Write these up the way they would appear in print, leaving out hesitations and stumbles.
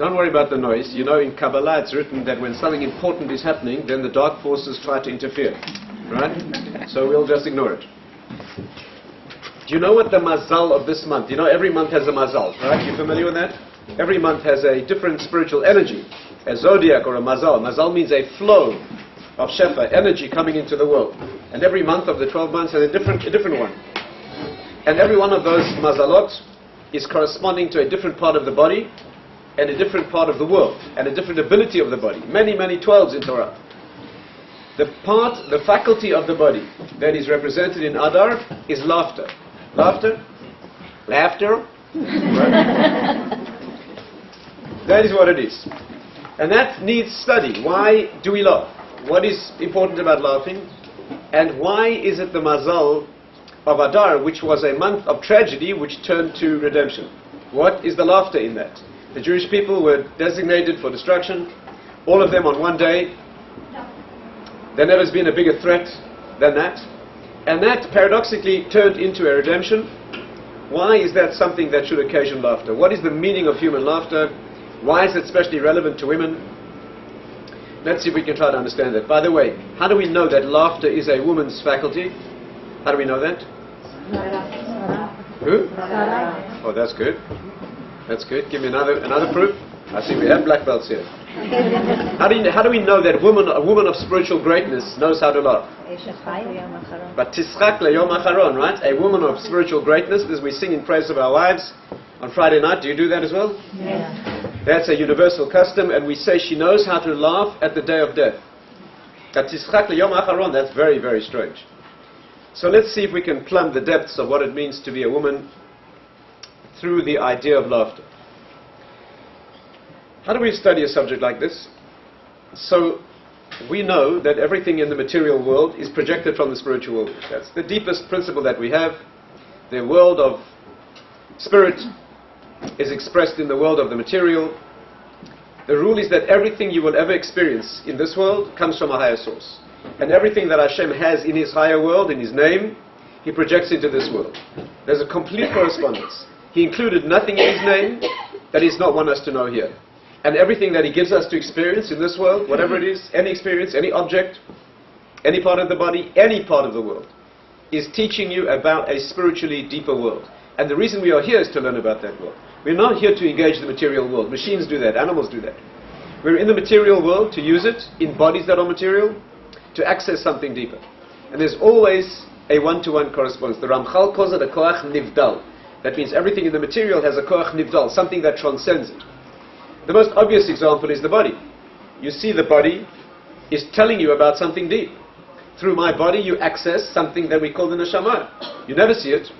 Don't worry about the noise. You know, in Kabbalah it's written that when something important is happening, then the dark forces try to interfere. Right? So we'll just ignore it. Do you know what the Mazal of this month? You know, every month has a Mazal, right? You familiar with that? Every month has a different spiritual energy, a zodiac or a Mazal. Mazal means a flow of Shefa, energy coming into the world. And every month of the 12 months has a different one. And every one of those Mazalot is corresponding to a different part of the body and a different part of the world and a different ability of the body. Many, many 12s in Torah. The faculty of the body that is represented in Adar is laughter. Laughter? Laughter? Right? That is what it is. And that needs study. Why do we laugh? What is important about laughing? And why is it the Mazal of Adar, which was a month of tragedy, which turned to redemption? What is the laughter in that? The Jewish people were designated for destruction, all of them on one day. There never has been a bigger threat than that. And that paradoxically turned into a redemption. Why is that something that should occasion laughter? What is the meaning of human laughter? Why is it especially relevant to women? Let's see if we can try to understand that. By the way, how do we know that laughter is a woman's faculty? How do we know that? Who? Oh, that's good. That's good. Give me another proof. I see we have black belts here. How do we know that a woman of spiritual greatness knows how to laugh? But tischak leyom acharon, right? A woman of spiritual greatness, as we sing in praise of our wives on Friday night. Do you do that as well? Yes. That's a universal custom, and we say she knows how to laugh at the day of death. But tischak leyom acharon, that's very, very strange. So let's see if we can plumb the depths of what it means to be a woman through the idea of laughter. How do we study a subject like this? So we know that everything in the material world is projected from the spiritual world. That's the deepest principle that we have. The world of spirit is expressed in the world of the material. The rule is that everything you will ever experience in this world comes from a higher source. And everything that Hashem has in His higher world, in His name, He projects into this world. There's a complete correspondence. He included nothing in His name that He does not want us to know here. And everything that He gives us to experience in this world, whatever it is, any experience, any object, any part of the body, any part of the world, is teaching you about a spiritually deeper world. And the reason we are here is to learn about that world. We're not here to engage the material world. Machines do that, animals do that. We're in the material world to use it in bodies that are material, to access something deeper. And there's always a one-to-one correspondence. The Ramchal calls it a koach nivdal. That means everything in the material has a koach nivdal, something that transcends it. The most obvious example is the body. You see the body is telling you about something deep. Through my body you access something that we call the neshama. You never see it.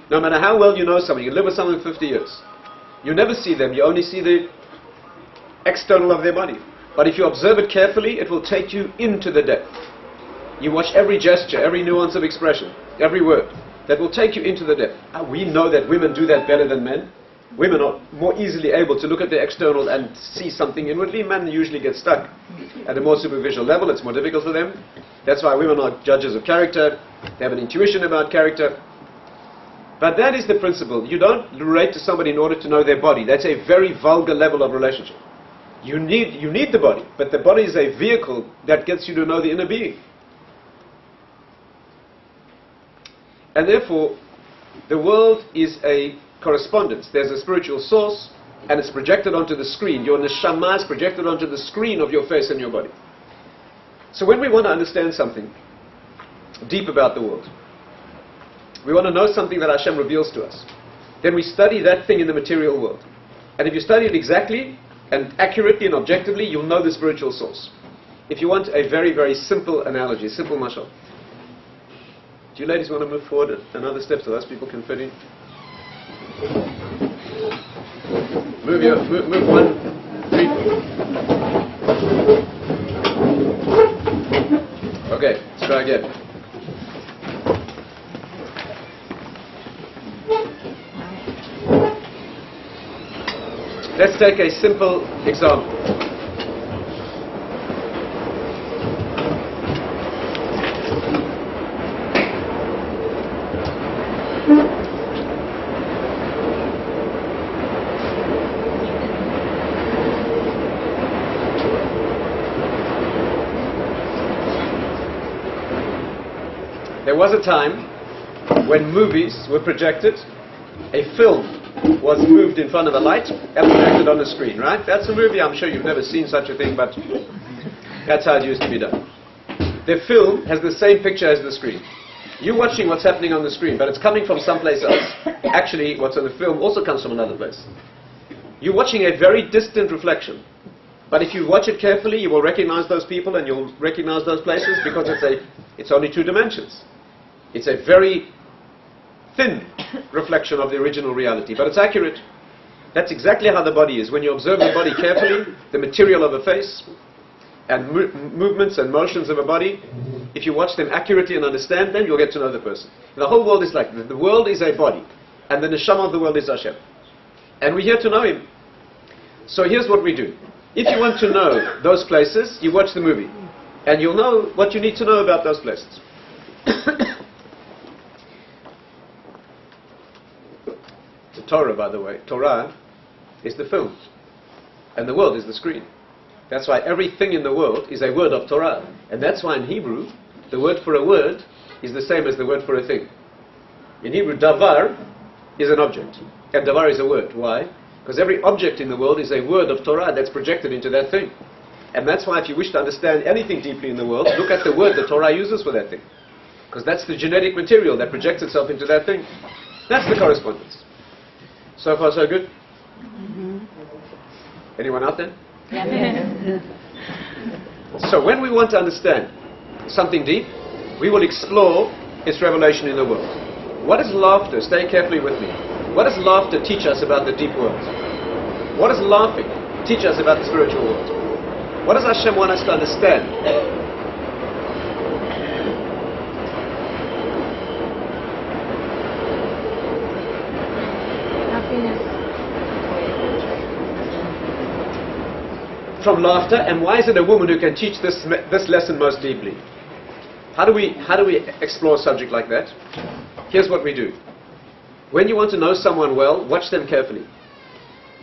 No matter how well you know someone, you live with someone for 50 years. You never see them, you only see the external of their body. But if you observe it carefully, it will take you into the depth. You watch every gesture, every nuance of expression, every word. That will take you into the depth. We know that women do that better than men. Women are more easily able to look at the external and see something inwardly. Men usually get stuck at a more superficial level. It's more difficult for them. That's why women are judges of character. They have an intuition about character. But that is the principle. You don't relate to somebody in order to know their body. That's a very vulgar level of relationship. You need the body, but the body is a vehicle that gets you to know the inner being. And therefore, the world is a correspondence. There's a spiritual source, and it's projected onto the screen. Your neshama is projected onto the screen of your face and your body. So when we want to understand something deep about the world, we want to know something that Hashem reveals to us, then we study that thing in the material world. And if you study it exactly and accurately and objectively, you'll know the spiritual source. If you want a very, very simple analogy, simple mashal. Do you ladies want to move forward another step so those people can fit in? Move 1 feet. Okay, let's try again. Let's take a simple example. was a time when movies were projected, a film was moved in front of a light and projected on a screen, right? That's a movie. I'm sure you've never seen such a thing, but that's how it used to be done. The film has the same picture as the screen. You're watching what's happening on the screen, but it's coming from someplace else. Actually, what's on the film also comes from another place. You're watching a very distant reflection. But if you watch it carefully, you will recognize those people and you'll recognize those places because it's only two dimensions. It's a very thin reflection of the original reality, but it's accurate. That's exactly how the body is. When you observe the body carefully, the material of a face, and movements and motions of a body, if you watch them accurately and understand them, you'll get to know the person. The whole world is like this. The world is a body, and the neshama of the world is Hashem. And we're here to know Him. So here's what we do. If you want to know those places, you watch the movie, and you'll know what you need to know about those places. The Torah, by the way, Torah is the film, and the world is the screen. That's why everything in the world is a word of Torah. And that's why in Hebrew, the word for a word is the same as the word for a thing. In Hebrew, davar is an object, and davar is a word. Why? Because every object in the world is a word of Torah that's projected into that thing. And that's why if you wish to understand anything deeply in the world, look at the word that Torah uses for that thing. Because that's the genetic material that projects itself into that thing. That's the correspondence. So far, so good? Mm-hmm. Anyone out there? So when we want to understand something deep, we will explore its revelation in the world. What is laughter? Stay carefully with me. What does laughter teach us about the deep world? What does laughing teach us about the spiritual world? What does Hashem want us to understand? From laughter, and why is it a woman who can teach this lesson most deeply? How do we explore a subject like that? Here's what we do. When you want to know someone well, watch them carefully.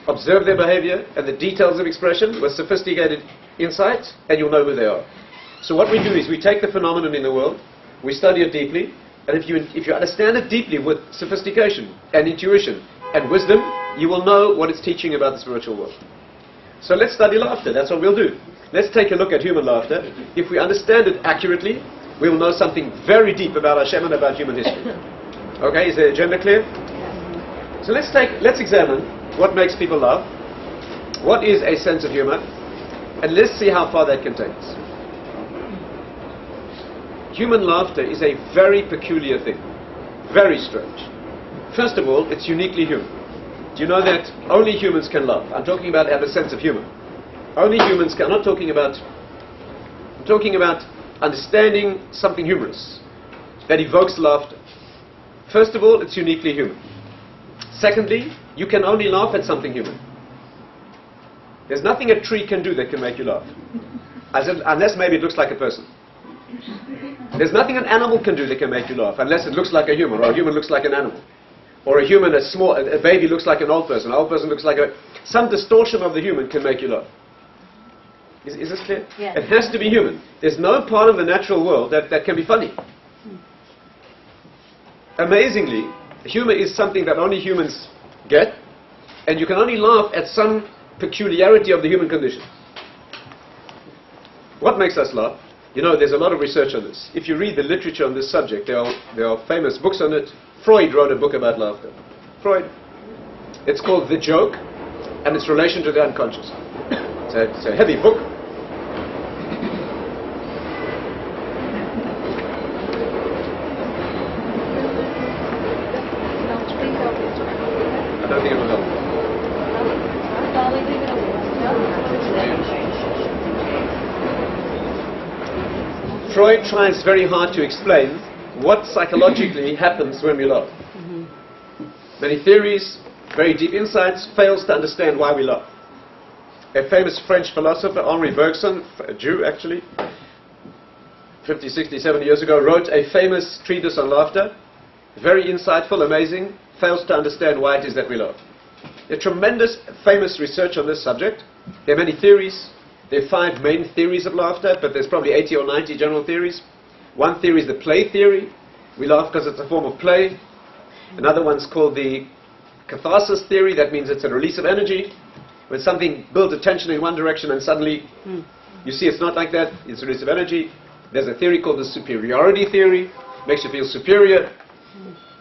Observe their behavior and the details of expression with sophisticated insight, and you'll know who they are. So what we do is we take the phenomenon in the world, we study it deeply, and if you understand it deeply with sophistication and intuition and wisdom, you will know what it's teaching about the spiritual world. So let's study laughter. That's what we'll do. Let's take a look at human laughter. If we understand it accurately, we will know something very deep about Hashem and about human history. Okay, is the agenda clear? So let's examine what makes people laugh, what is a sense of humor, and let's see how far that can take us. Human laughter is a very peculiar thing, very strange. First of all, it's uniquely human. Do you know that only humans can laugh? I'm talking about have a sense of humor. Only humans can. I'm talking about understanding something humorous that evokes laughter. First of all, it's uniquely human. Secondly, you can only laugh at something human. There's nothing a tree can do that can make you laugh, unless maybe it looks like a person. There's nothing an animal can do that can make you laugh, unless it looks like a human, or a human looks like an animal. Or a baby looks like an old person looks like some distortion of the human can make you laugh. Is this clear? Yes. It has to be human. There's no part of the natural world that can be funny. Amazingly, humor is something that only humans get, and you can only laugh at some peculiarity of the human condition. What makes us laugh? You know, there's a lot of research on this. If you read the literature on this subject, there are famous books on it. Freud wrote a book about laughter. Freud. It's called The Joke and its relation to the unconscious. It's a heavy book. I don't think it will help. Freud tries very hard to explain what psychologically happens when we laugh. Many theories, very deep insights, fails to understand why we laugh. A famous French philosopher, Henri Bergson, a Jew actually, 50, 60, 70 years ago, wrote a famous treatise on laughter. Very insightful, amazing, fails to understand why it is that we laugh. There's tremendous, famous research on this subject. There are many theories. There are 5 main theories of laughter, but there's probably 80 or 90 general theories. One theory is the play theory. We laugh because it's a form of play. Another one's called the catharsis theory. That means it's a release of energy. When something builds attention in one direction and suddenly you see it's not like that, it's a release of energy. There's a theory called the superiority theory. Makes you feel superior.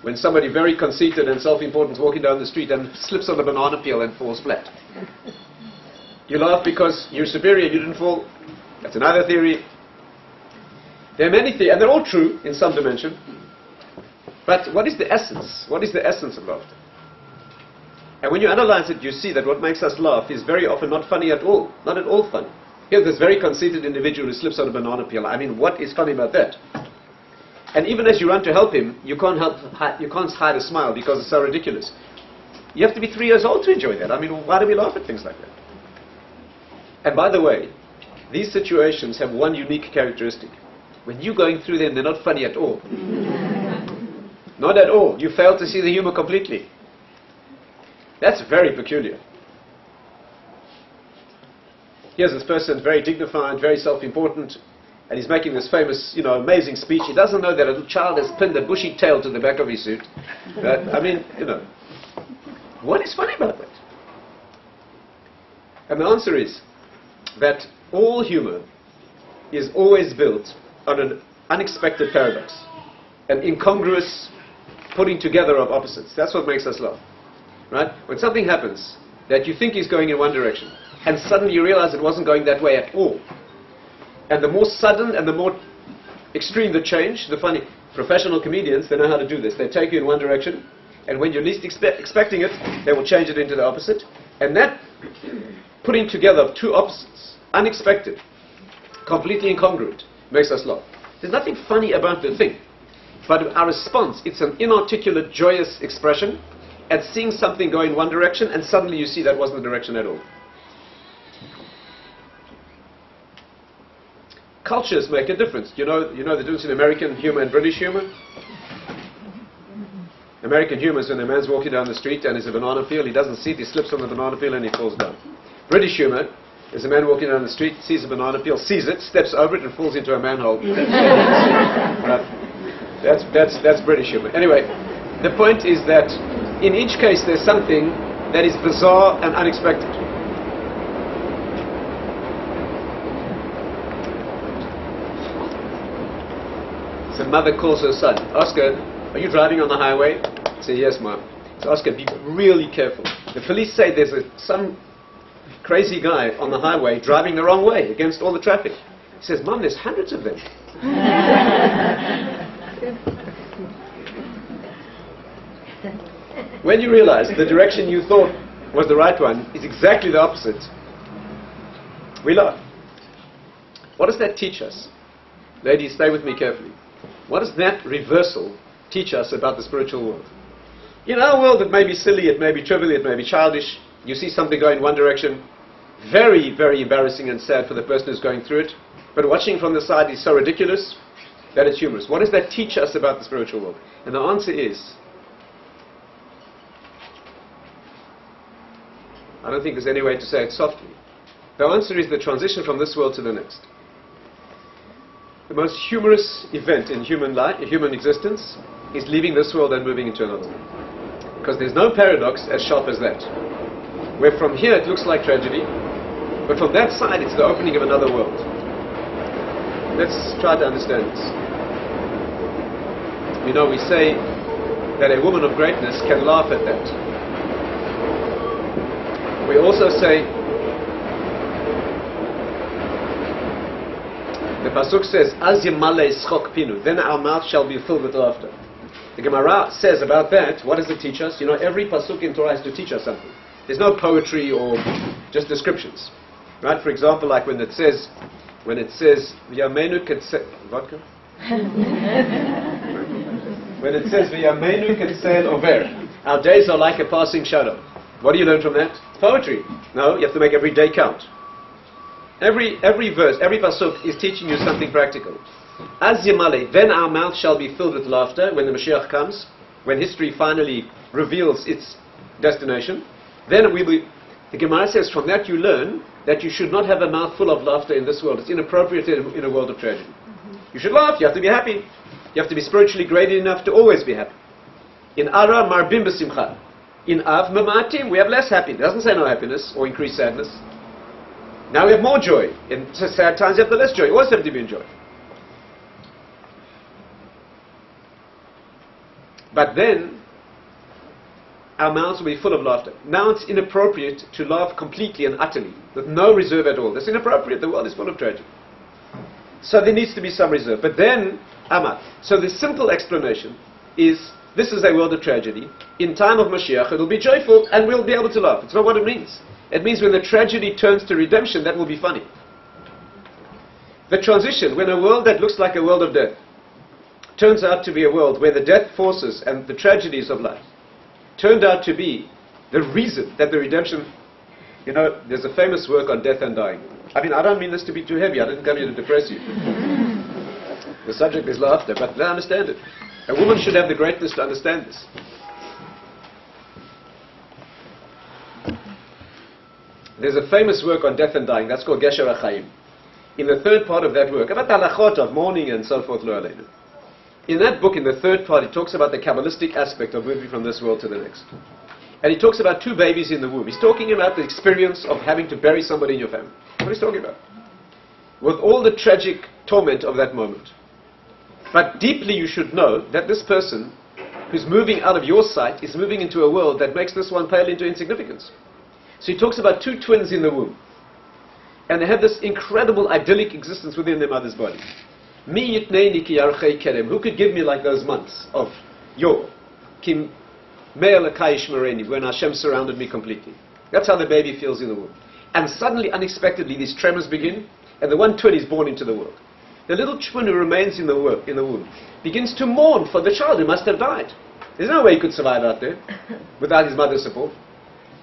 When somebody very conceited and self-important is walking down the street and slips on a banana peel and falls flat. You laugh because you're superior, you didn't fall. That's another theory. There are many theories, and they're all true in some dimension. But what is the essence? What is the essence of laughter? And when you analyze it, you see that what makes us laugh is very often not funny at all. Not at all funny. Here's this very conceited individual who slips on a banana peel. I mean, what is funny about that? And even as you run to help him, you can't hide a smile because it's so ridiculous. You have to be 3 years old to enjoy that. I mean, why do we laugh at things like that? And by the way, these situations have one unique characteristic. When you're going through them, they're not funny at all. Not at all. You fail to see the humor completely. That's very peculiar. Here's this person, very dignified, very self-important, and he's making this famous, amazing speech. He doesn't know that a little child has pinned a bushy tail to the back of his suit. I mean, what is funny about that? And the answer is that all humor is always built on an unexpected paradox, an incongruous putting together of opposites. That's what makes us laugh. Right? When something happens that you think is going in one direction, and suddenly you realize it wasn't going that way at all. And the more sudden and the more extreme the change, the funny, professional comedians, they know how to do this. They take you in one direction, and when you're least expecting it, they will change it into the opposite. And that putting together of two opposites, unexpected, completely incongruent, makes us laugh. There's nothing funny about the thing, but our response, it's an inarticulate, joyous expression at seeing something go in one direction, and suddenly you see that wasn't the direction at all. Cultures make a difference. You know the difference in American humor and British humor? American humor is when a man's walking down the street and there's a banana peel, he doesn't see it, he slips on the banana peel and he falls down. British humor is a man walking down the street, sees a banana peel, sees it, steps over it and falls into a manhole. Right. That's British humor. Anyway, the point is that in each case there's something that is bizarre and unexpected. So mother calls her son, Oscar, are you driving on the highway? I say, yes, Mom. So Oscar, be really careful. The police say there's some crazy guy on the highway driving the wrong way against all the traffic. He says, Mom, there's hundreds of them. When you realize the direction you thought was the right one is exactly the opposite, we laugh. What does that teach us? Ladies, stay with me carefully. What does that reversal teach us about the spiritual world? In our world, it may be silly, it may be trivial, it may be childish. You see something go in one direction, very, very embarrassing and sad for the person who's going through it. But watching from the side is so ridiculous that it's humorous. What does that teach us about the spiritual world? And the answer is, I don't think there's any way to say it softly. The answer is the transition from this world to the next. The most humorous event in human life, human existence, is leaving this world and moving into another one. Because there's no paradox as sharp as that. Where from here it looks like tragedy, but from that side it's the opening of another world. Let's try to understand this. We say that a woman of greatness can laugh at that. We also say, the Pasuk says, Az yemale schok pinu, then our mouth shall be filled with laughter. The Gemara says about that, what does it teach us? Every Pasuk in Torah has to teach us something. There's no poetry or just descriptions. Right? For example, like when it says, V'yamenu ketzel, vodka? When it says, V'yamenu ketzel over, our days are like a passing shadow. What do you learn from that? Poetry. No, you have to make every day count. Every verse, every pasuk is teaching you something practical. Az yemale, then our mouth shall be filled with laughter when the Mashiach comes, when history finally reveals its destination. Then the Gemara says, from that you learn that you should not have a mouth full of laughter in this world. It's inappropriate in a world of tragedy. You should laugh, you have to be happy. You have to be spiritually graded enough to always be happy. In Ara marbim b'simcha. In Av mamatim, we have less happiness. It doesn't say no happiness or increased sadness. Now we have more joy. In sad times you have the less joy. You always have to be in joy. But then, our mouths will be full of laughter. Now it's inappropriate to laugh completely and utterly, with no reserve at all. That's inappropriate. The world is full of tragedy. So there needs to be some reserve. But then, Amat. So the simple explanation is, this is a world of tragedy. In time of Mashiach, it will be joyful, and we'll be able to laugh. It's not what it means. It means when the tragedy turns to redemption, that will be funny. The transition, when a world that looks like a world of death turns out to be a world where the death forces and the tragedies of life turned out to be the reason that the redemption... You know, there's a famous work on death and dying. I mean, I don't mean this to be too heavy. I didn't come here to depress you. The subject is laughter, but I understand it. A woman should have the greatness to understand this. There's a famous work on death and dying. That's called Gesher HaChaim. In the third part of that work, about the halachot of mourning and so forth, lo aleinu. In that book, in the third part, he talks about the Kabbalistic aspect of moving from this world to the next. And he talks about 2 babies in the womb. He's talking about the experience of having to bury somebody in your family. What he's talking about. With all the tragic torment of that moment. But deeply you should know that this person who's moving out of your sight is moving into a world that makes this one pale into insignificance. So he talks about 2 twins in the womb. And they have this incredible idyllic existence within their mother's body. Mi yitneini ki yarchei kerem. Who could give me like those months of Yor? Kim me'el akayish mareni, when Hashem surrounded me completely. That's how the baby feels in the womb. And suddenly, unexpectedly, these tremors begin, and the one twin is born into the world. The little twin who remains in the womb begins to mourn for the child who must have died. There's no way he could survive out there without his mother's support.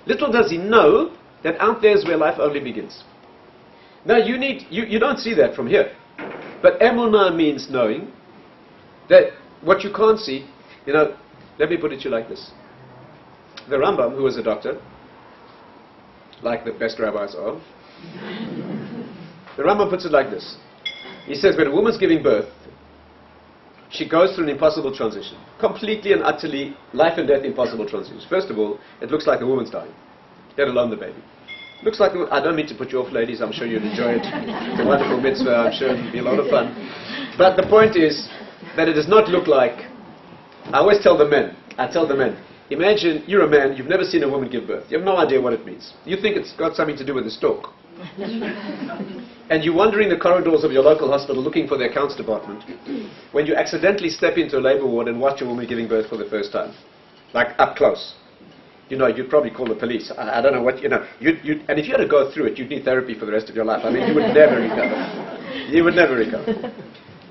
Little does he know that out there is where life only begins. Now you don't see that from here. But emunah means knowing that what you can't see, let me put it to you like this. The Rambam, who was a doctor, like the best rabbis are, the Rambam puts it like this. He says when a woman's giving birth, she goes through an impossible transition. Completely and utterly life and death impossible transition. First of all, it looks like a woman's dying, let alone the baby. Looks like, I don't mean to put you off, ladies, I'm sure you'd enjoy it. It's a wonderful mitzvah, I'm sure it'll be a lot of fun. But the point is that it does not look like, I always tell the men, imagine you're a man, you've never seen a woman give birth. You have no idea what it means. You think it's got something to do with the stalk. And you're wandering the corridors of your local hospital looking for the accounts department when you accidentally step into a labor ward and watch a woman giving birth for the first time. Like up close. You'd probably call the police. I don't know what, and if you had to go through it, you'd need therapy for the rest of your life. I mean, you would never recover. You would never recover.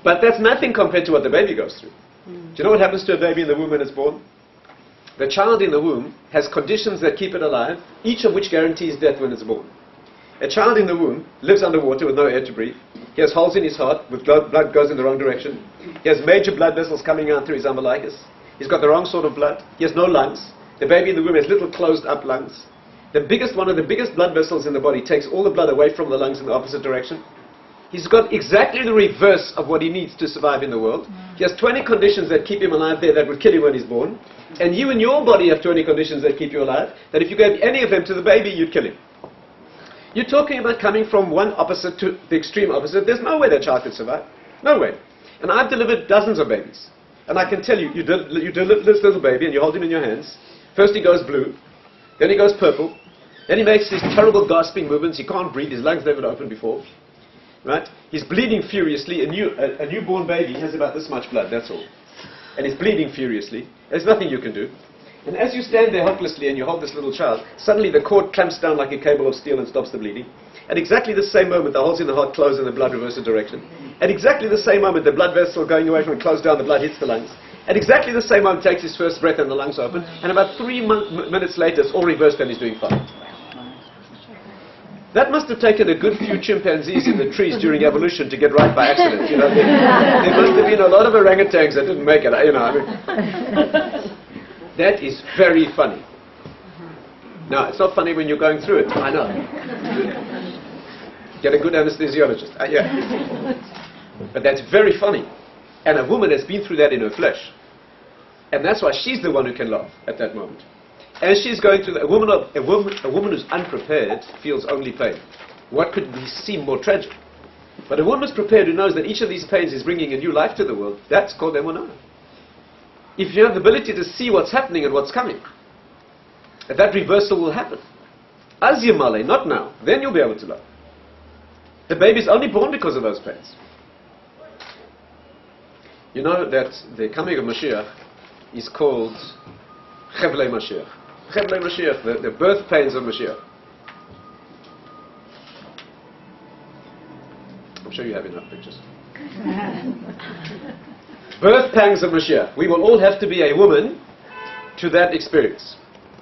But that's nothing compared to what the baby goes through. Do you know what happens to a baby in the womb when it's born? The child in the womb has conditions that keep it alive, each of which guarantees death when it's born. A child in the womb lives underwater with no air to breathe. He has holes in his heart, with blood goes in the wrong direction. He has major blood vessels coming out through his umbilicus. He's got the wrong sort of blood. He has no lungs. The baby in the womb has little closed up lungs. One of the biggest blood vessels in the body takes all the blood away from the lungs in the opposite direction. He's got exactly the reverse of what he needs to survive in the world. He has 20 conditions that keep him alive there that would kill him when he's born. And you in your body have 20 conditions that keep you alive, that if you gave any of them to the baby, you'd kill him. You're talking about coming from one opposite to the extreme opposite. There's no way that child could survive. No way. And I've delivered dozens of babies. And I can tell you, you deliver this little baby and you hold him in your hands. First he goes blue, then he goes purple, then he makes these terrible gasping movements. He can't breathe, his lungs never opened before. Right? He's bleeding furiously. A newborn baby has about this much blood, that's all. And he's bleeding furiously. There's nothing you can do. And as you stand there helplessly and you hold this little child, suddenly the cord clamps down like a cable of steel and stops the bleeding. At exactly the same moment, the holes in the heart close and the blood reverses direction. At exactly the same moment, the blood vessel going away from it closed down, the blood hits the lungs. At exactly the same moment, takes his first breath and the lungs open. And about 3 minutes later, it's all reversed and he's doing fine. That must have taken a good few chimpanzees in the trees during evolution to get right by accident. There must have been a lot of orangutans that didn't make it. That is very funny. No, it's not funny when you're going through it. I know. Get a good anesthesiologist. Yeah. But that's very funny. And a woman has been through that in her flesh. And that's why she's the one who can laugh at that moment. And she's going through a woman who's unprepared feels only pain. What could seem more tragic? But a woman who's prepared, who knows that each of these pains is bringing a new life to the world, that's called emunah. If you have the ability to see what's happening and what's coming, that reversal will happen. Az yamale, not now. Then you'll be able to love. The baby's only born because of those pains. You know that the coming of Mashiach is called Chevlei Mashiach. Chevlei Mashiach, the birth pains of Mashiach. I'm sure you have enough pictures. Birth pangs of Mashiach. We will all have to be a woman to that experience.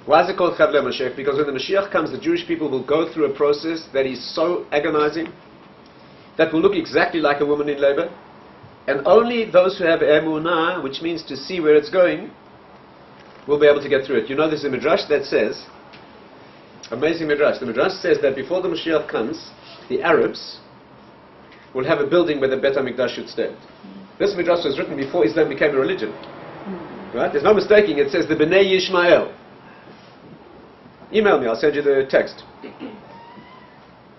Why is it called Chevlei Mashiach? Because when the Mashiach comes, the Jewish people will go through a process that is so agonizing, that will look exactly like a woman in labor. And only those who have emunah, which means to see where it's going, will be able to get through it. You know, there's a midrash that says, amazing midrash, the midrash says that before the Mashiach comes, the Arabs will have a building where the Bet HaMikdash should stand. This midrash was written before Islam became a religion. Right? There's no mistaking, it says the Bnei Yishmael. Email me, I'll send you the text.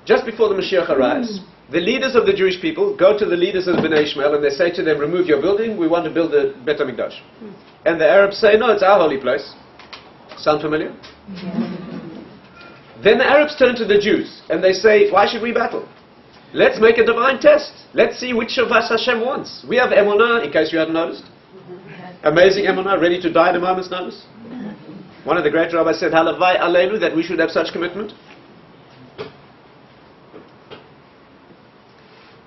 Just before the Mashiach arrives, the leaders of the Jewish people go to the leaders of Bnei Ishmael and they say to them, remove your building, we want to build a Bet HaMikdash. And the Arabs say, no, it's our holy place. Sound familiar? Then the Arabs turn to the Jews and they say, why should we battle? Let's make a divine test. Let's see which of us Hashem wants. We have emunah, in case you hadn't noticed. Amazing emunah, ready to die at a moment's notice. One of the great rabbis said, Halavai Aleinu, that we should have such commitment.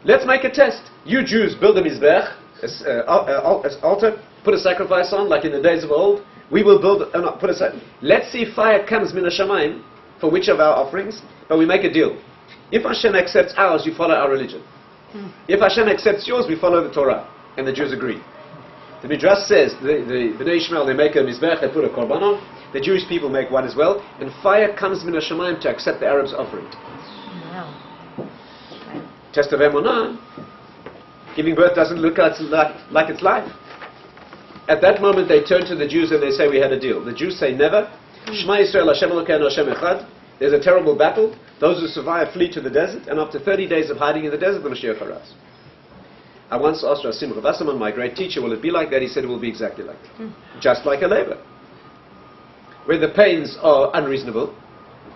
Let's make a test. You Jews build a mizbech, an altar, put a sacrifice on, like in the days of old. We will put a let's see if fire comes min hashamayim for which of our offerings, but we make a deal. If Hashem accepts ours, you follow our religion. If Hashem accepts yours, we follow the Torah. And the Jews agree. The Midrash says, the Bnei Ishmael, they make a mizbech, they put a korban on. The Jewish people make one as well. And fire comes min hashamayim to accept the Arabs' offering. Wow. Test of emunah. Giving birth doesn't look like it's life. At that moment, they turn to the Jews and they say, we had a deal. The Jews say, never. Shema Yisrael, Hashem Elokeinu, Hashem Echad. There's a terrible battle. Those who survive flee to the desert, and after 30 days of hiding in the desert, the Mashiach arrives. I once asked Rasim Ravassaman, my great teacher, will it be like that? He said it will be exactly like that. Just like a labor. Where the pains are unreasonable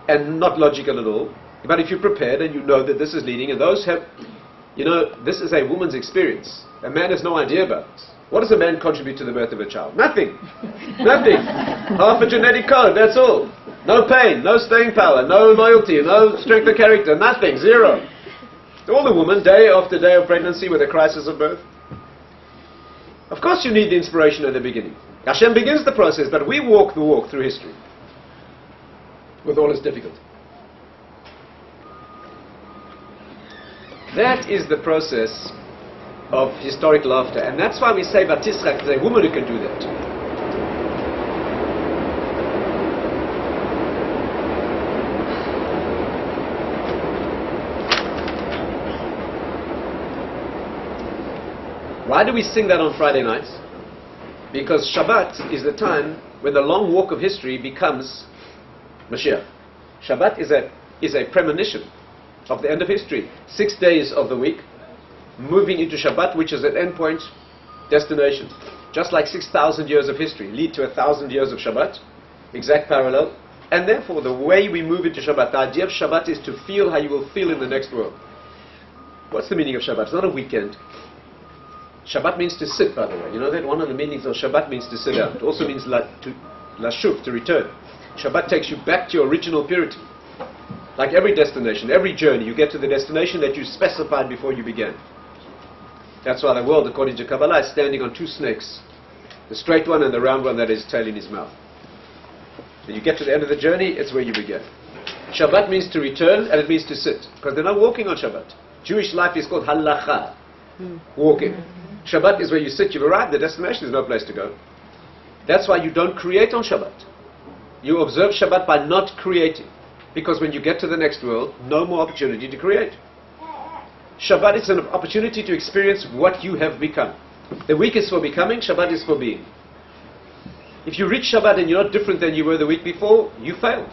and not logical at all. But if you're prepared and you know that this is leading, and those have, you know, this is a woman's experience. A man has no idea about this. What does a man contribute to the birth of a child? Nothing. Nothing. Half a genetic code, that's all. No pain, no staying power, no loyalty, no strength of character, nothing, zero. All the woman, day after day of pregnancy with a crisis of birth. Of course you need the inspiration at the beginning. Hashem begins the process, but we walk the walk through history with all its difficulty. That is the process of historic laughter, and that's why we say Batischak is a woman who can do that. Why do we sing that on Friday nights? Because Shabbat is the time when the long walk of history becomes Mashiach. Shabbat is a premonition of the end of history. 6 days of the week, moving into Shabbat, which is an endpoint destination. Just like 6,000 years of history lead to 1,000 years of Shabbat, exact parallel. And therefore, the way we move into Shabbat, the idea of Shabbat is to feel how you will feel in the next world. What's the meaning of Shabbat? It's not a weekend. Shabbat means to sit, by the way. You know that one of the meanings of Shabbat means to sit down. It also means lashuv, to return. Shabbat takes you back to your original purity. Like every destination, every journey, you get to the destination that you specified before you began. That's why the world, according to Kabbalah, is standing on two snakes. The straight one and the round one that has tail in his mouth. When you get to the end of the journey, it's where you began. Shabbat means to return, and it means to sit. Because they're not walking on Shabbat. Jewish life is called halacha, walking. Shabbat is where you sit, you've arrived, the destination, there's no place to go. That's why you don't create on Shabbat. You observe Shabbat by not creating. Because when you get to the next world, no more opportunity to create. Shabbat is an opportunity to experience what you have become. The week is for becoming, Shabbat is for being. If you reach Shabbat and you're not different than you were the week before, you failed.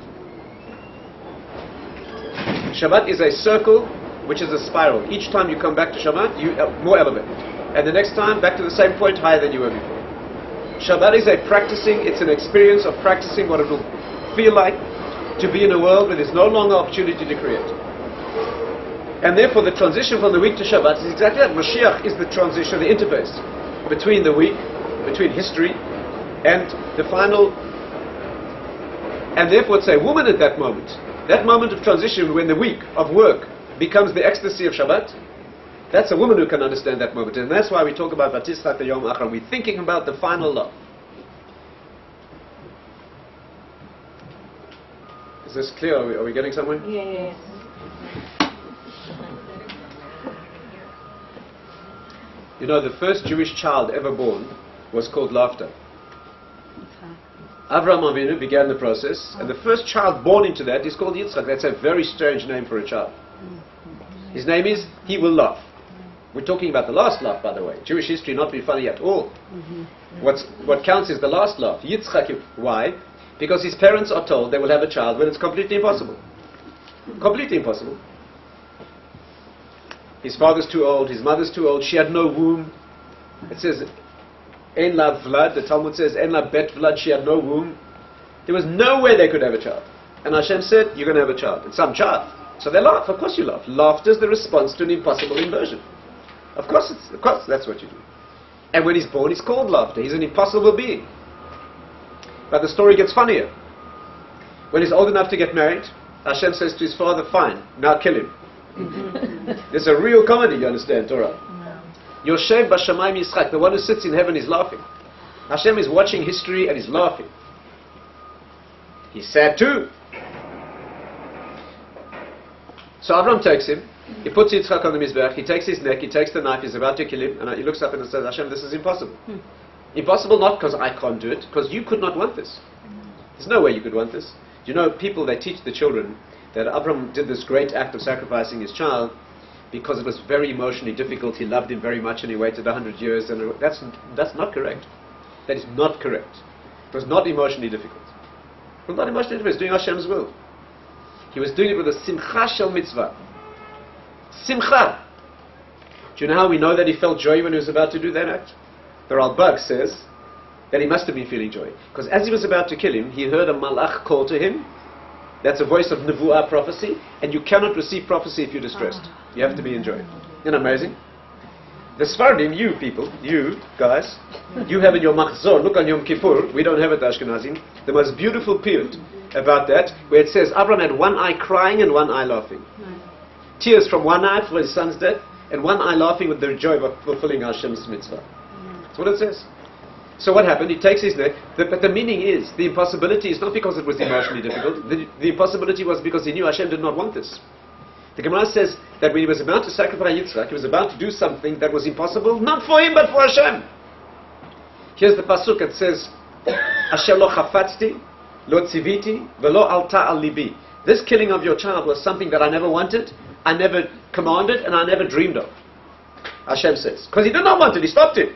Shabbat is a circle, which is a spiral. Each time you come back to Shabbat, you more elevated. And the next time, back to the same point, higher than you were before. Shabbat is a practicing, it's an experience of practicing what it will feel like to be in a world where there's no longer opportunity to create. And therefore the transition from the week to Shabbat is exactly that. Mashiach is the transition, the interface between the week, between history, and the final. And therefore it's a woman at that moment of transition when the week of work becomes the ecstasy of Shabbat. That's a woman who can understand that moment. And that's why we talk about Vatischat Yom Achar. We're thinking about the final love. Is this clear? Are we getting somewhere? Yes. You know, the first Jewish child ever born was called laughter. Avraham Avinu began the process, and the first child born into that is called Yitzchak. That's a very strange name for a child. His name is, he will laugh. We're talking about the last laugh, by the way. Jewish history not be funny at all. What counts is the last laugh. Yitzchak. Why? Because his parents are told they will have a child when it's completely impossible. Completely impossible. His father's too old, his mother's too old, she had no womb. It says, Ein la vlad, the Talmud says, Ein la bet vlad, she had no womb. There was no way they could have a child. And Hashem said, you're going to have a child. It's some child. So they laugh. Of course you laugh. Laughter is the response to an impossible inversion. Of course that's what you do. And when he's born, he's called laughter. He's an impossible being. But the story gets funnier. When he's old enough to get married, Hashem says to his father, fine, now kill him. There's a real comedy, you understand, Torah. Yoshev Bashamayim Yitzchak, the one who sits in heaven is laughing. Hashem is watching history and he's laughing. He's sad too. So Abraham takes him, he puts Yitzchak on the Mizbeach, he takes his neck, he takes the knife, he's about to kill him, and he looks up and says, Hashem, this is impossible. Impossible not because I can't do it, because you could not want this. There's no way you could want this. You know, people, they teach the children that Abraham did this great act of sacrificing his child because it was very emotionally difficult. He loved him very much and he waited 100 years. And that's not correct. That is not correct. It was not emotionally difficult. It was not emotionally difficult. He was doing Hashem's will. He was doing it with a simcha shel mitzvah. Simcha. Do you know how we know that he felt joy when he was about to do that act? The Ralbag says that he must have been feeling joy. Because as he was about to kill him, he heard a malach call to him. That's a voice of Nevuah, prophecy, and you cannot receive prophecy if you're distressed. You have to be in joy. Isn't that amazing? The Sfardim, you people, you guys, you have in your Machzor, look on Yom Kippur, we don't have it, Ashkenazim, the most beautiful piyut about that, where it says, Abraham had one eye crying and one eye laughing. Tears from one eye for his son's death, and one eye laughing with the joy of fulfilling Hashem's mitzvah. That's what it says. So what happened? He takes his neck. But the meaning is, the impossibility is not because it was emotionally difficult. The impossibility was because he knew Hashem did not want this. The Gemara says that when he was about to sacrifice Yitzchak, he was about to do something that was impossible, not for him, but for Hashem. Here's the pasuk that says, Asher lo chafatzti, lo tziviti, velo alta al libi. This killing of your child was something that I never wanted, I never commanded, and I never dreamed of. Hashem says. Because he did not want it, he stopped it.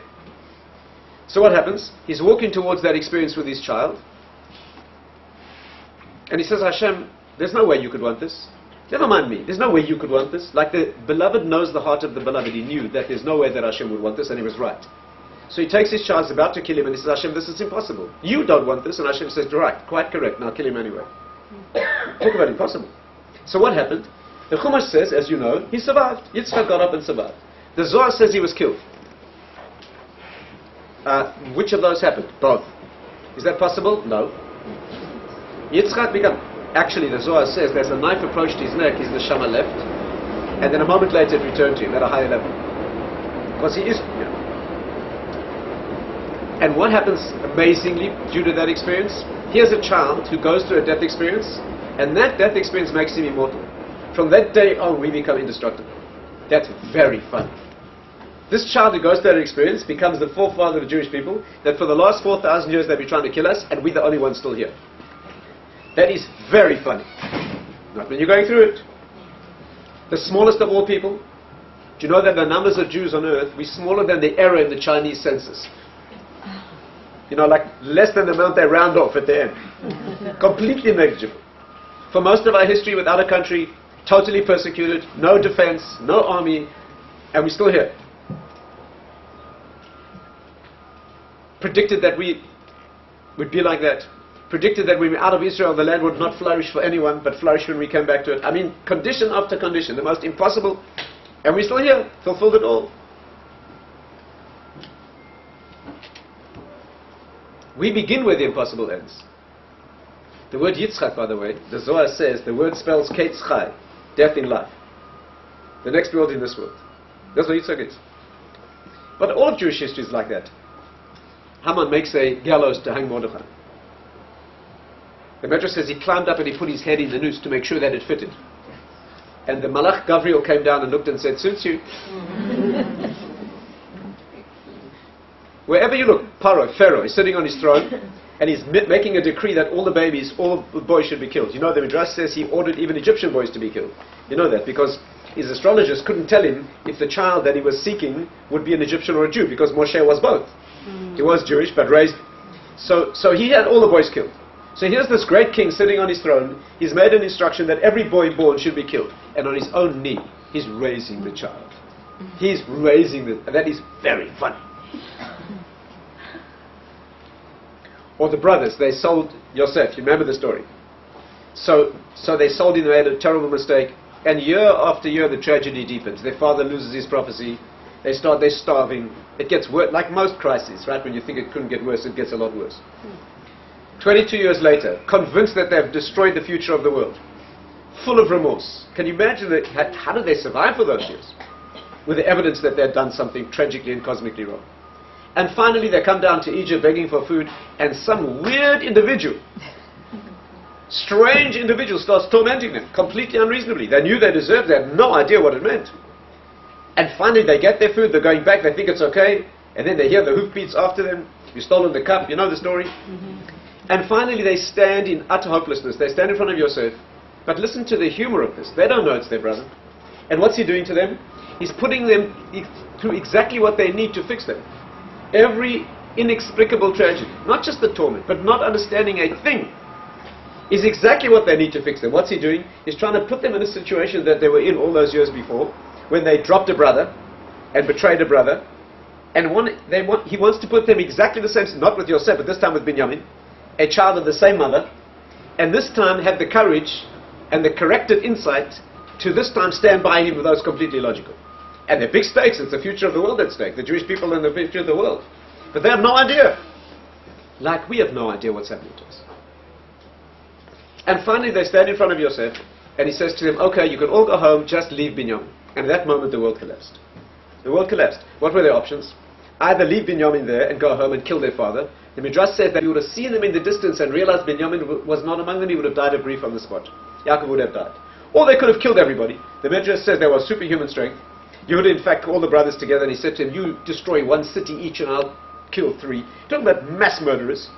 So what happens? He's walking towards that experience with his child. And he says, Hashem, there's no way you could want this. Never mind me. There's no way you could want this. Like the beloved knows the heart of the beloved. He knew that there's no way that Hashem would want this, and he was right. So he takes his child, he's about to kill him, and he says, Hashem, this is impossible. You don't want this. And Hashem says, right, quite correct. Now kill him anyway. Talk about impossible. So what happened? The Chumash says, as you know, he survived. Yitzchak got up and survived. The Zohar says he was killed. Which of those happened? Both. Is that possible? No. Yitzchak became... Actually, the Zohar says there's a knife approached his neck, his neshama left, and then a moment later it returned to him at a higher level. Because he is... And what happens amazingly due to that experience? Here's a child who goes through a death experience, and that death experience makes him immortal. From that day on, we become indestructible. That's very funny. This child who goes through that experience becomes the forefather of the Jewish people, that for the last 4,000 years they've been trying to kill us, and we're the only ones still here. That is very funny. Not when you're going through it. The smallest of all people, Do you know that the numbers of Jews on earth, we're smaller than the error in the Chinese census? You know, like less than the amount they round off at the end. Completely negligible. For most of our history, without a country, totally persecuted, no defense, no army, and we're still here. Predicted that we would be like that. Predicted that when we were out of Israel, the land would not flourish for anyone, but flourish when we came back to it. I mean, condition after condition, the most impossible, and we're still here, fulfilled it all. We begin where the impossible ends. The word Yitzchak, by the way, the Zohar says, the word spells Ketz Chai, death in life. The next world in this world. That's what Yitzchak is. But all of Jewish history is like that. Haman makes a gallows to hang Mordechai. The Medrash says he climbed up and he put his head in the noose to make sure that it fitted. And the Malach Gabriel came down and looked and said, suits you. Wherever you look, Pharaoh is sitting on his throne and he's making a decree that all the babies, all the boys should be killed. You know, the Midrash says he ordered even Egyptian boys to be killed. You know that because his astrologers couldn't tell him if the child that he was seeking would be an Egyptian or a Jew, because Moshe was both. He was Jewish but raised. So he had all the boys killed. So here's this great king sitting on his throne. He's made an instruction that every boy born should be killed. And on his own knee, he's raising the child. He's raising that is very funny. Or the brothers, they sold Yosef. You remember the story? So they sold him, they made a terrible mistake. And year after year, the tragedy deepens. Their father loses his prophecy. They're starving. It gets worse, like most crises, right? When you think it couldn't get worse, it gets a lot worse. 22 years later, convinced that they've destroyed the future of the world, full of remorse. Can you imagine how did they survive for those years? With the evidence that they'd done something tragically and cosmically wrong. And finally they come down to Egypt begging for food, and some weird individual, strange individual, starts tormenting them, completely unreasonably. They knew they deserved, they had no idea what it meant. And finally they get their food, they're going back, they think it's okay, and then they hear the hoofbeats after them. You've stolen the cup, you know the story? And finally they stand in utter hopelessness. They stand in front of Yosef. But listen to the humor of this. They don't know it's their brother. And what's he doing to them? He's putting them through exactly what they need to fix them. Every inexplicable tragedy, not just the torment, but not understanding a thing, is exactly what they need to fix them. What's he doing? He's trying to put them in a situation that they were in all those years before, when they dropped a brother and betrayed a brother. And he wants to put them exactly the same, not with Yosef, but this time with Binyamin, a child of the same mother, and this time have the courage and the corrected insight to this time stand by him with those completely logical. And they're big stakes. It's the future of the world at stake, the Jewish people and the future of the world. But they have no idea. Like we have no idea what's happening to us. And finally they stand in front of Yosef, and he says to them, okay, you can all go home, just leave Binyamin. And at that moment the world collapsed. The world collapsed. What were their options? Either leave Binyamin there and go home and kill their father. The Midrash says that he would have seen them in the distance and realized Binyamin was not among them. He would have died of grief on the spot. Yaakov would have died. Or they could have killed everybody. The Midrash says there was superhuman strength. Yehuda in fact called the brothers together and he said to them, you destroy one city each and I'll kill three. Talking about mass murderers.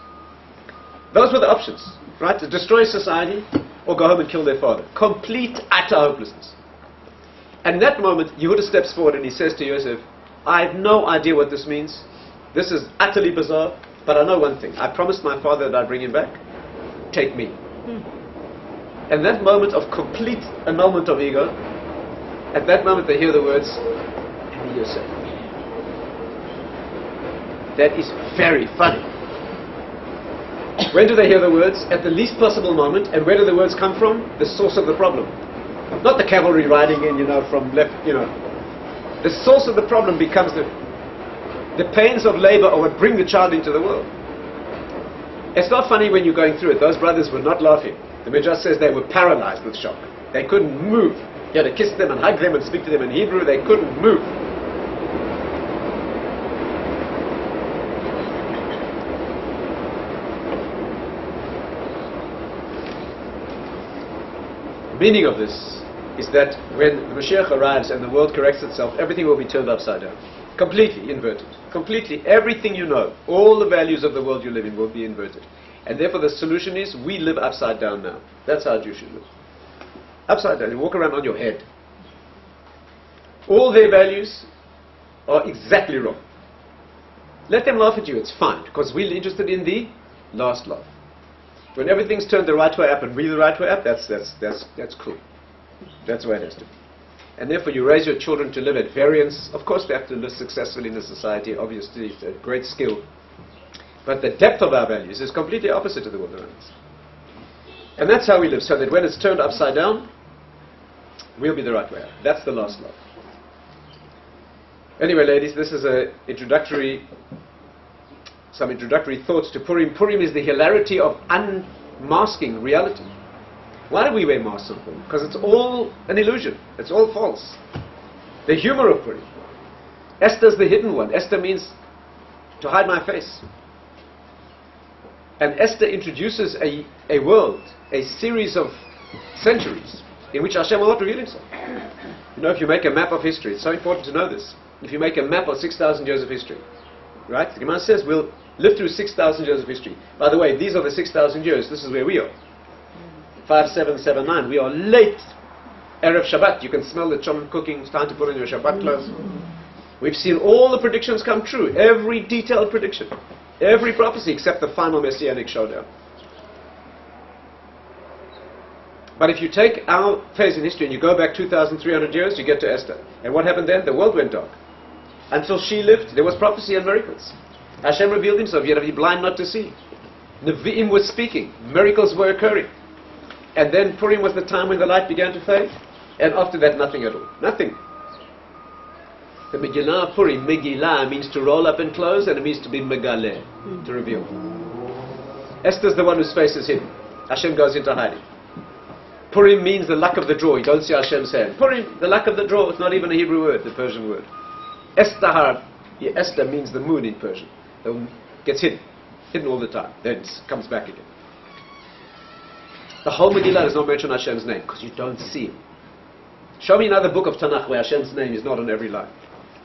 Those were the options, right? To destroy society or go home and kill their father. Complete, utter hopelessness. And in that moment, Yehuda steps forward and he says to Yosef, I have no idea what this means. This is utterly bizarre, but I know one thing. I promised my father that I'd bring him back. Take me. And that moment of complete annulment of ego, at that moment they hear the words, and Yosef. That is very funny. When do they hear the words? At the least possible moment. And where do the words come from? The source of the problem. Not the cavalry riding in, from left, The source of the problem becomes the pains of labor are what bring the child into the world. It's not funny when you're going through it. Those brothers were not laughing. The Midrash says they were paralyzed with shock. They couldn't move. You had to kiss them and hug them and speak to them in Hebrew. They couldn't move. The meaning of this is that when the Mashiach arrives and the world corrects itself, everything will be turned upside down. Completely inverted. Completely. Everything you know, all the values of the world you live in will be inverted. And therefore the solution is we live upside down now. That's how Jews should live. Upside down. You walk around on your head. All their values are exactly wrong. Let them laugh at you, it's fine, because we're interested in the last laugh. When everything's turned the right way up and we're the right way up, that's cool. That's the way it has to be. And therefore you raise your children to live at variance. Of course they have to live successfully in the society, obviously it's a great skill. But the depth of our values is completely opposite to the world around us. And that's how we live, so that when it's turned upside down, we'll be the right way up. That's the last love. Anyway, ladies, this is some introductory thoughts to Purim. Purim is the hilarity of unmasking reality. Why do we wear masks on Purim? Because it's all an illusion. It's all false. The humor of Purim. Esther's the hidden one. Esther means to hide my face. And Esther introduces a world, a series of centuries in which Hashem will not reveal himself. You know, if you make a map of history, it's so important to know this. If you make a map of 6,000 years of history, right? The Gemara says we'll live through 6,000 years of history. By the way, these are the 6,000 years. This is where we are. 5779. We are late. Erev Shabbat. You can smell the children cooking. It's time to put on your Shabbat clothes. We've seen all the predictions come true. Every detailed prediction. Every prophecy except the final messianic showdown. But if you take our phase in history and you go back 2,300 years, you get to Esther. And what happened then? The world went dark. Until she lived, there was prophecy and miracles. Hashem revealed himself. You had to be blind not to see. Nevi'im was speaking. Miracles were occurring. And then Purim was the time when the light began to fade. And after that, nothing at all. Nothing. The Megillah of Purim, Megillah, means to roll up and close, and it means to be Megaleh, to reveal. Esther's the one whose face is hidden. Hashem goes into hiding. Purim means the luck of the draw. You don't see Hashem's hand. Purim, the luck of the draw. It's not even a Hebrew word, the Persian word. Esther means the moon in Persian. The moon gets hidden all the time. Then it comes back again. The whole Megillah does not mention Hashem's name because you don't see him. Show me another book of Tanakh where Hashem's name is not on every line.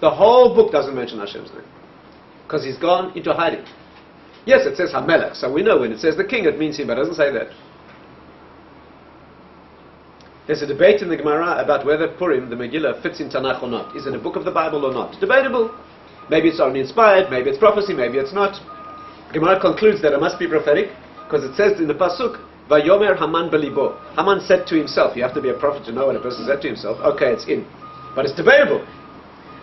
The whole book doesn't mention Hashem's name because he's gone into hiding. Yes, it says Hamelech, so we know when it says the king, it means him, but it doesn't say that. There's a debate in the Gemara about whether Purim, the Megillah, fits in Tanakh or not. Is it a book of the Bible or not? Debatable. Maybe it's only inspired, maybe it's prophecy, maybe it's not. Gemara concludes that it must be prophetic because it says in the Pasuk, Vayomer Haman belibo. Haman said to himself, you have to be a prophet to know what a person said to himself. Okay, it's in. But it's debatable.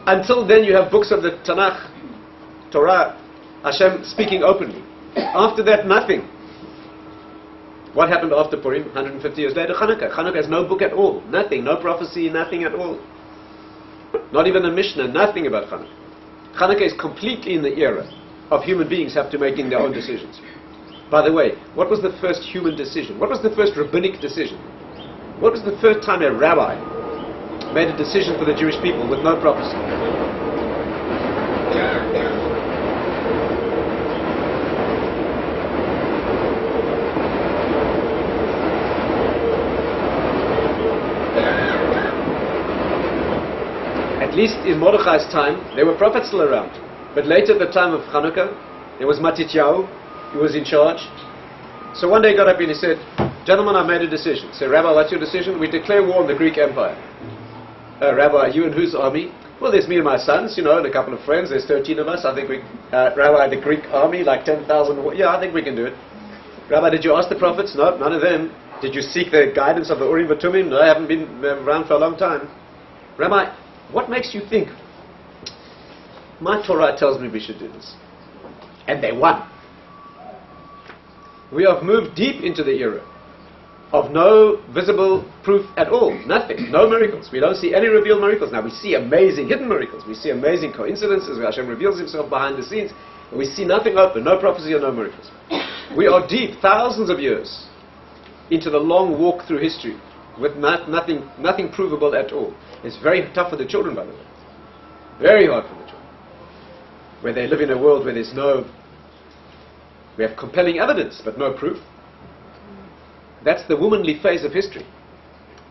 Until then you have books of the Tanakh, Torah, Hashem speaking openly. After that, nothing. What happened after Purim? 150 years later, Hanukkah. Hanukkah has no book at all. Nothing. No prophecy, nothing at all. Not even a Mishnah, nothing about Hanukkah. Hanukkah is completely in the era of human beings have to making their own decisions. By the way, what was the first human decision? What was the first rabbinic decision? What was the first time a rabbi made a decision for the Jewish people with no prophecy? At least in Mordechai's time, there were prophets still around. But later at the time of Hanukkah, there was Matityahu, who was in charge. So one day he got up and he said, gentlemen, I made a decision. Say, Rabbi, what's your decision? We declare war on the Greek Empire. Rabbi, you and whose army? Well, there's me and my sons, and a couple of friends. There's 13 of us. I think Rabbi, the Greek army, like 10,000. Yeah, I think we can do it. Rabbi, did you ask the prophets? No, none of them. Did you seek the guidance of the Urim V'Tumim? No, I haven't been around for a long time. Rabbi, what makes you think? My Torah tells me we should do this. And they won. We have moved deep into the era of no visible proof at all. Nothing. No miracles. We don't see any revealed miracles. Now we see amazing hidden miracles. We see amazing coincidences where Hashem reveals himself behind the scenes. But we see nothing open. No prophecy or no miracles. We are deep, thousands of years, into the long walk through history with nothing provable at all. It's very tough for the children, by the way. Very hard for the children. Where they live in a world where we have compelling evidence, but no proof. That's the womanly phase of history.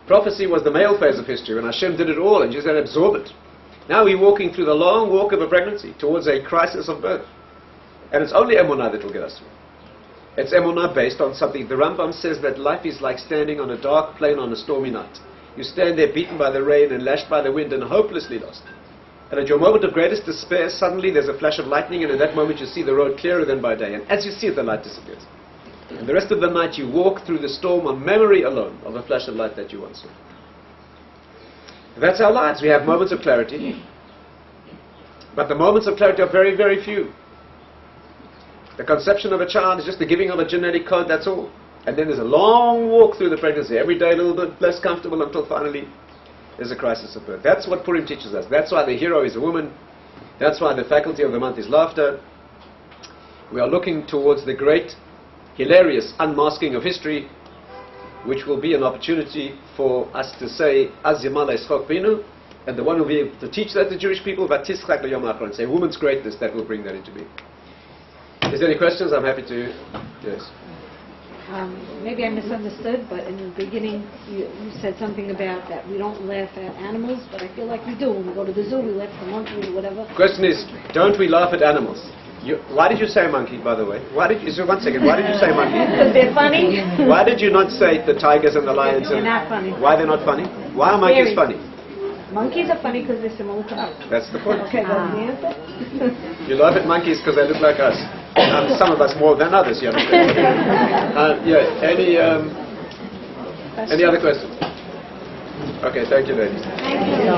Prophecy was the male phase of history, when Hashem did it all and just had to absorb it. Now we're walking through the long walk of a pregnancy towards a crisis of birth. And it's only emunah that will get us through. It's emunah based on something. The Rambam says that life is like standing on a dark plain on a stormy night. You stand there beaten by the rain and lashed by the wind and hopelessly lost. And at your moment of greatest despair, suddenly there's a flash of lightning, and at that moment you see the road clearer than by day. And as you see it, the light disappears. And the rest of the night you walk through the storm on memory alone of a flash of light that you once saw. That's our lives. We have moments of clarity. But the moments of clarity are very, very few. The conception of a child is just the giving of a genetic code, that's all. And then there's a long walk through the pregnancy, every day a little bit less comfortable until finally there's a crisis of birth. That's what Purim teaches us. That's why the hero is a woman. That's why the faculty of the month is laughter. We are looking towards the great, hilarious unmasking of history, which will be an opportunity for us to say, Az Yamala Eschok Binu, and the one who will be able to teach that to Jewish people, Vatischak L'Yom Achron, and say, woman's greatness, that will bring that into being. Is there any questions? I'm happy to. Yes. Maybe I misunderstood, but in the beginning you said something about that we don't laugh at animals, but I feel like we do. When we go to the zoo, we laugh at the monkey or whatever. The question is, don't we laugh at animals? Why did you say monkey, by the way? Why did you say monkey? Because they're funny. Why did you not say the tigers and the lions? They're not funny. Why they're not funny? Why are monkeys funny? Monkeys are funny because they're similar to us. That's the point. Okay, that's the answer. You laugh at monkeys because they look like us. Some of us more than others, you understand? Any other questions? Okay, thank you, ladies. Thank you.